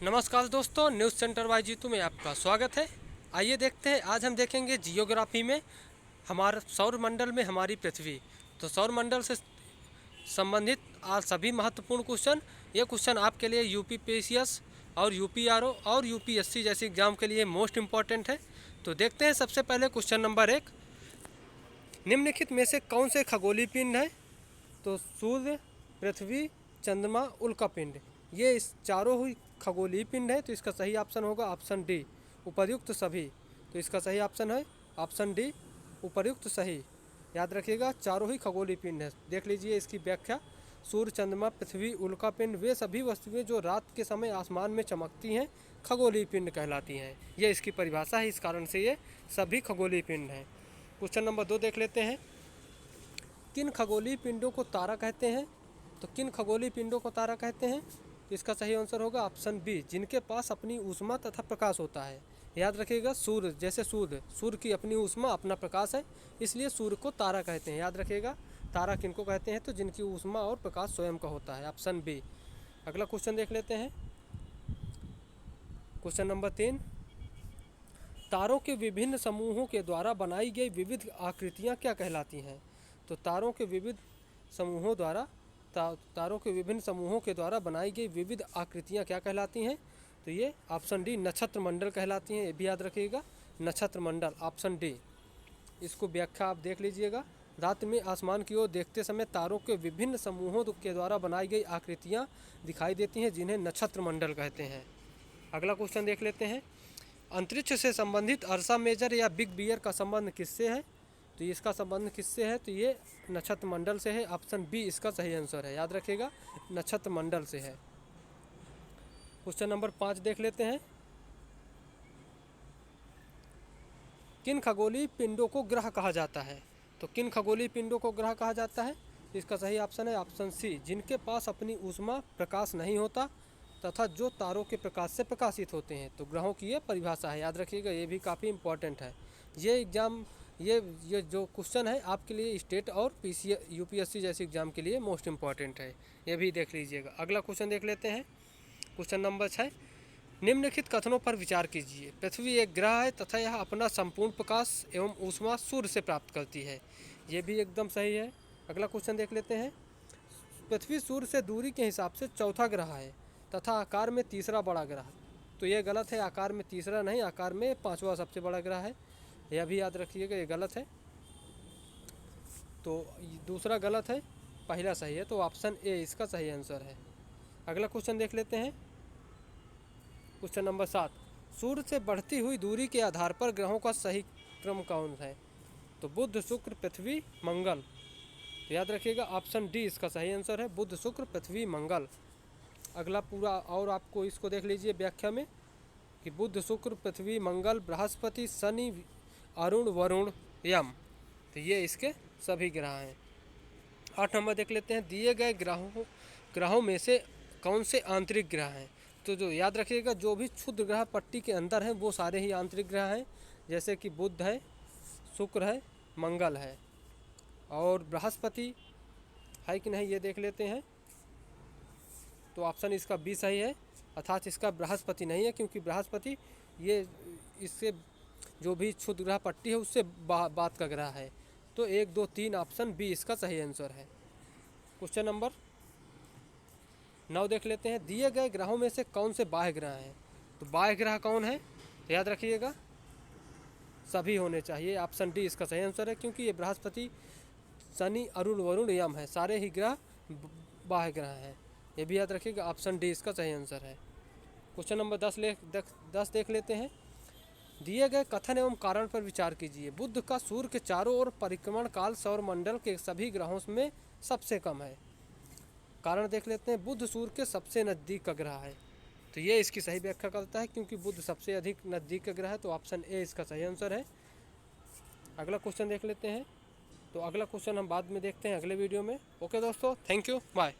नमस्कार दोस्तों, news centre bye Jitu में आपका स्वागत है। आइए देखते हैं, आज हम देखेंगे जियोग्राफी में हमारा सौर मंडल में हमारी पृथ्वी। तो सौर मंडल से संबंधित आज सभी महत्वपूर्ण क्वेश्चन, ये क्वेश्चन आपके लिए यूपीपीसीएस और यूपीआरओ और यूपीएससी जैसे एग्जाम के लिए मोस्ट इम्पॉर्टेंट है। तो देखते हैं सबसे पहले क्वेश्चन नंबर 1, निम्नलिखित में से कौन से खगोलीय पिंड है? तो सूर्य, पृथ्वी, चंद्रमा, उल्का पिंड, ये इस चारों ही खगोलीय पिंड है। तो इसका सही ऑप्शन होगा ऑप्शन डी, उपर्युक्त सभी। तो इसका सही ऑप्शन है ऑप्शन डी, उपर्युक्त सही। याद रखिएगा, चारों ही खगोलीय पिंड है। देख लीजिए इसकी व्याख्या, सूर्य, चंद्रमा, पृथ्वी, उल्का पिंड वे सभी वस्तुएं जो रात के समय आसमान में चमकती हैं खगोलीय पिंड कहलाती हैं। ये इसकी परिभाषा है, इस कारण से ये सभी खगोलीय पिंड हैं। क्वेश्चन नंबर 2 देख लेते हैं, किन खगोलीय पिंडों को तारा कहते हैं? तो किन खगोलीय पिंडों को तारा कहते हैं? तो इसका सही आंसर होगा ऑप्शन बी, जिनके पास अपनी ऊष्मा तथा प्रकाश होता है। याद रखिएगा, सूर्य जैसे सूर्य की अपनी ऊष्मा अपना प्रकाश है, इसलिए सूर्य को तारा कहते हैं। याद रखिएगा, तारा किनको कहते हैं? तो जिनकी ऊष्मा और प्रकाश स्वयं का होता है, ऑप्शन बी। अगला क्वेश्चन देख लेते हैं, क्वेश्चन नंबर 3, तारों के विभिन्न समूहों के द्वारा बनाई गई विविध आकृतियाँ क्या कहलाती हैं? तो तारों के विविध समूहों द्वारा तारों के विभिन्न समूहों के द्वारा बनाई गई विविध आकृतियाँ क्या कहलाती हैं? तो ये ऑप्शन डी, नक्षत्र मंडल कहलाती हैं। ये भी याद रखिएगा, नक्षत्र मंडल, ऑप्शन डी। इसको व्याख्या आप देख लीजिएगा, रात में आसमान की ओर देखते समय तारों के विभिन्न समूहों के द्वारा बनाई गई आकृतियाँ दिखाई देती हैं, जिन्हें नक्षत्र मंडल कहते हैं। अगला क्वेश्चन देख लेते हैं, अंतरिक्ष से संबंधित अर्सा मेजर या बिग बियर का संबंध किससे है? तो इसका संबंध किससे है? तो ये नक्षत्र मंडल से है, ऑप्शन बी इसका सही आंसर है। याद रखिएगा, नक्षत्र मंडल से है। क्वेश्चन नंबर 5 देख लेते हैं, किन खगोलीय पिंडों को ग्रह कहा जाता है? तो किन खगोलीय पिंडों को ग्रह कहा जाता है? इसका सही ऑप्शन है ऑप्शन सी, जिनके पास अपनी ऊष्मा प्रकाश नहीं होता तथा जो तारों के प्रकाश से प्रकाशित होते हैं। तो ग्रहों की ये परिभाषा है, याद रखिएगा, ये भी काफ़ी इंपॉर्टेंट है। ये एग्जाम ये जो क्वेश्चन है आपके लिए स्टेट और यूपीएससी जैसे एग्जाम के लिए मोस्ट इम्पॉर्टेंट है, ये भी देख लीजिएगा। अगला क्वेश्चन देख लेते हैं, क्वेश्चन नंबर 6, निम्नलिखित कथनों पर विचार कीजिए। पृथ्वी एक ग्रह है तथा यह अपना संपूर्ण प्रकाश एवं ऊष्मा सूर्य से प्राप्त करती है। ये भी एकदम सही है। अगला क्वेश्चन देख लेते हैं, पृथ्वी सूर्य से दूरी के हिसाब से चौथा ग्रह है तथा आकार में तीसरा बड़ा ग्रह। तो ये गलत है, आकार में तीसरा नहीं, आकार में पांचवा सबसे बड़ा ग्रह है। यह भी याद रखिएगा, ये गलत है। तो दूसरा गलत है, पहला सही है, तो ऑप्शन ए इसका सही आंसर है। अगला क्वेश्चन देख लेते हैं, क्वेश्चन नंबर 7, सूर्य से बढ़ती हुई दूरी के आधार पर ग्रहों का सही क्रम कौन है? तो बुध, शुक्र, पृथ्वी, मंगल। तो याद रखिएगा, ऑप्शन डी इसका सही आंसर है, बुध, शुक्र, पृथ्वी, मंगल। अगला पूरा और आपको इसको देख लीजिए व्याख्या में कि बुध, शुक्र, पृथ्वी, मंगल, बृहस्पति, शनि, अरुण, वरुण, यम। तो ये इसके सभी ग्रह हैं। 8 नंबर देख लेते हैं, दिए गए ग्रहों में से कौन से आंतरिक ग्रह हैं? तो जो याद रखिएगा, जो भी क्षुद्र ग्रह पट्टी के अंदर हैं वो सारे ही आंतरिक ग्रह हैं, जैसे कि बुध है, शुक्र है, मंगल है और बृहस्पति है कि नहीं ये देख लेते हैं। तो ऑप्शन इसका बी सही है, अर्थात इसका बृहस्पति नहीं है, क्योंकि बृहस्पति ये इससे जो भी क्षुद्र ग्रह पट्टी है उससे बात का ग्रह है। तो 1, 2, 3 ऑप्शन बी इसका सही आंसर है। क्वेश्चन नंबर 9 देख लेते हैं, दिए गए ग्रहों में से कौन से बाह्य ग्रह हैं? तो बाह्य ग्रह कौन है? तो याद रखिएगा, सभी होने चाहिए, ऑप्शन डी इसका सही आंसर है, क्योंकि ये बृहस्पति, शनि, अरुण, वरुण, यम है, सारे ही ग्रह बाह्य ग्रह हैं। ये भी याद रखिएगा, ऑप्शन डी इसका सही आंसर है। क्वेश्चन नंबर 10 देख लेते हैं, दिए गए कथन एवं कारण पर विचार कीजिए। बुध का सूर्य के चारों ओर परिक्रमण काल सौर मंडल के सभी ग्रहों में सबसे कम है। कारण देख लेते हैं, बुध सूर्य के सबसे नज़दीक का ग्रह है। तो ये इसकी सही व्याख्या करता है, क्योंकि बुध सबसे अधिक नज़दीक का ग्रह है, तो ऑप्शन ए इसका सही आंसर है। अगला क्वेश्चन देख लेते हैं, तो अगला क्वेश्चन हम बाद में देखते हैं अगले वीडियो में। ओके दोस्तों, थैंक यू, बाय।